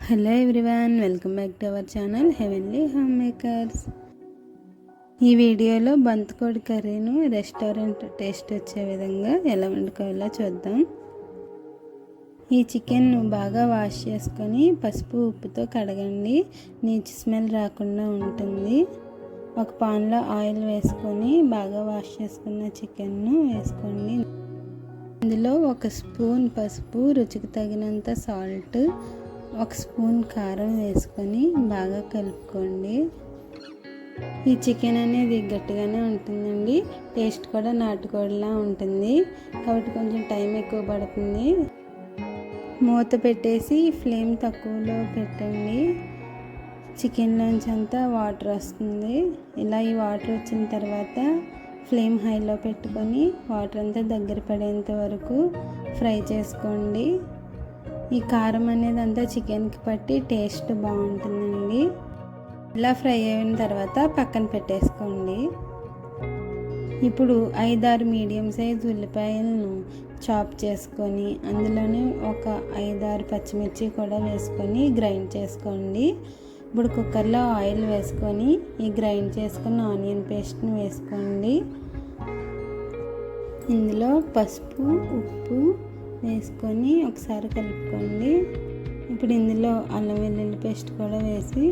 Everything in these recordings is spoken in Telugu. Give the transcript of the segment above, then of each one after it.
Hello everyone, welcome back to our channel heavenly home makers. ఈ వీడియోలో బంతికోడి కర్రీను రెస్టారెంట్ టేస్ట్ వచ్చే విధంగా ఎలా వండుకోవాలో చూద్దాం. ఈ చికెన్ను బాగా వాష్ చేసుకొని పసుపు ఉప్పుతో కడగండి, నీచు స్మెల్ రాకుండా ఉంటుంది. ఒక పాన్లో ఆయిల్ వేసుకొని బాగా వాష్ చేసుకున్న చికెన్ను వేసుకోండి. ఇందులో ఒక స్పూన్ పసుపు, రుచికి తగినంత సాల్ట్, ఒక స్పూన్ కారం వేసుకొని బాగా కలుపుకోండి. ఈ చికెన్ అనేది గట్టిగానే ఉంటుందండి, టేస్ట్ కూడా నాటుకోడిలా ఉంటుంది కాబట్టి కొంచెం టైం ఎక్కువ పడుతుంది. మూత పెట్టేసి ఫ్లేమ్ తక్కువలో పెట్టండి. చికెన్లోంచి అంతా వాటర్ వస్తుంది. ఇలా ఈ వాటర్ వచ్చిన తర్వాత ఫ్లేమ్ హైలో పెట్టుకొని వాటర్ అంతా దగ్గర పడేంత వరకు ఫ్రై చేసుకోండి. ఈ కారం అనేది అంతా చికెన్కి పట్టి టేస్ట్ బాగుంటుందండి. ఇలా ఫ్రై అయిన తర్వాత పక్కన పెట్టేసుకోండి. ఇప్పుడు 5-6 మీడియం సైజ్ ఉల్లిపాయలను చాప్ చేసుకొని అందులోనే ఒక 5-6 పచ్చిమిర్చి కూడా వేసుకొని గ్రైండ్ చేసుకోండి. ఇప్పుడు కుక్కర్లో ఆయిల్ వేసుకొని ఈ గ్రైండ్ చేసుకున్న ఆనియన్ పేస్ట్ని వేసుకోండి. ఇందులో పసుపు, ఉప్పు వేసుకొని ఒకసారి కలుపుకోండి. ఇప్పుడు ఇందులో అల్లం వెల్లుల్లి పేస్ట్ కూడా వేసి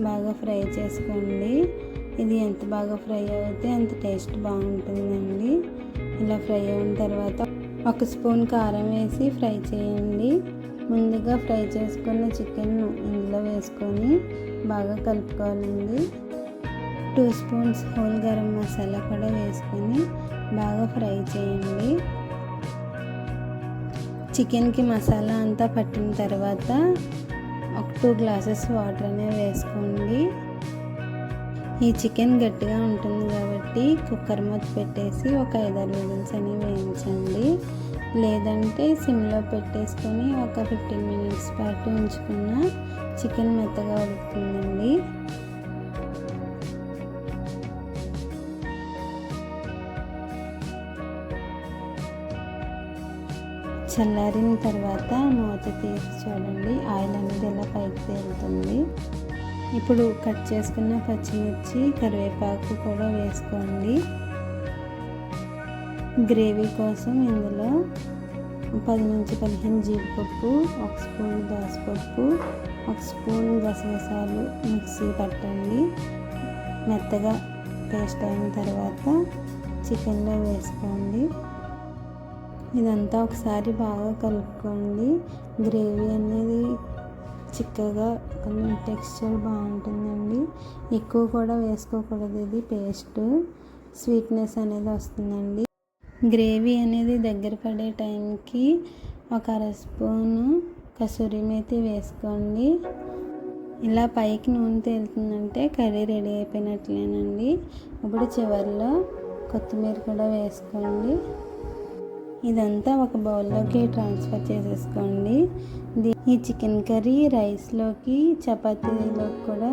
బాగా ఫ్రై చేసుకోండి. ఇది ఎంత బాగా ఫ్రై అవుతే అంత టేస్ట్ బాగుంటుందండి. ఇలా ఫ్రై అయిన తర్వాత ఒక స్పూన్ కారం వేసి ఫ్రై చేయండి. ముందుగా ఫ్రై చేసుకున్న చికెన్ను ఇందులో వేసుకొని బాగా కలుపుకోవాలండి. 2 స్పూన్స్ హోల్ గరం మసాలా కూడా వేసుకొని బాగా ఫ్రై చేయండి. చికెన్కి మసాలా అంతా పట్టిన తర్వాత ఒక 2 గ్లాసెస్ వాటర్ అనేవి వేసుకోండి. ఈ చికెన్ గట్టిగా ఉంటుంది కాబట్టి కుక్కర్ మూత పెట్టేసి ఒక 5-6 విజిల్స్ అనేవి వేయించండి. లేదంటే సిమ్లో పెట్టేసుకొని ఒక 15 మినిట్స్ పాటు ఉంచుకున్న చికెన్ మెత్తగా ఉడుకుతుందండి. చల్లారిన తర్వాత మూత తీసి చూడండి, ఆయిల్ అనేది ఎలా పైకి తేలుతుంది. ఇప్పుడు కట్ చేసుకున్న పచ్చిమిర్చి, కరివేపాకు కూడా వేసుకోండి. గ్రేవీ కోసం ఇందులో 10-15 జీడిపప్పు, 1 స్పూన్ దోసపప్పు, 1 స్పూన్ గసగసాలు మిక్సీ పట్టండి. మెత్తగా పేస్ట్ అయిన తర్వాత చికెన్లో వేసుకోండి. ఇదంతా ఒకసారి బాగా కలుపుకోండి. గ్రేవీ అనేది చిక్కగా కొంచెం టెక్స్చర్ బాగుంటుందండి. ఎక్కువ కూడా వేసుకోకూడదు, ఇది పేస్ట్ స్వీట్నెస్ అనేది వస్తుందండి. గ్రేవీ అనేది దగ్గర పడే టైంకి ఒక 1/2 స్పూను కసూరి మేతి వేసుకోండి. ఇలా పైకి నూనె తేలుతుందంటే కర్రీ రెడీ అయిపోయినట్లేనండి. ఇప్పుడు చివరిలో కొత్తిమీర కూడా వేసుకోండి. ఇదంతా ఒక బౌల్లోకి ట్రాన్స్ఫర్ చేసేసుకోండి. ఈ చికెన్ కర్రీ రైస్లోకి, చపాతీలోకి కూడా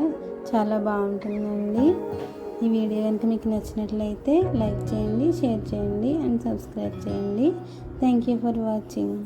చాలా బాగుంటుందండి. ఈ వీడియో కనుక మీకు నచ్చినట్లయితే లైక్ చేయండి, షేర్ చేయండి అండ్ సబ్స్క్రైబ్ చేయండి. Thank you for watching.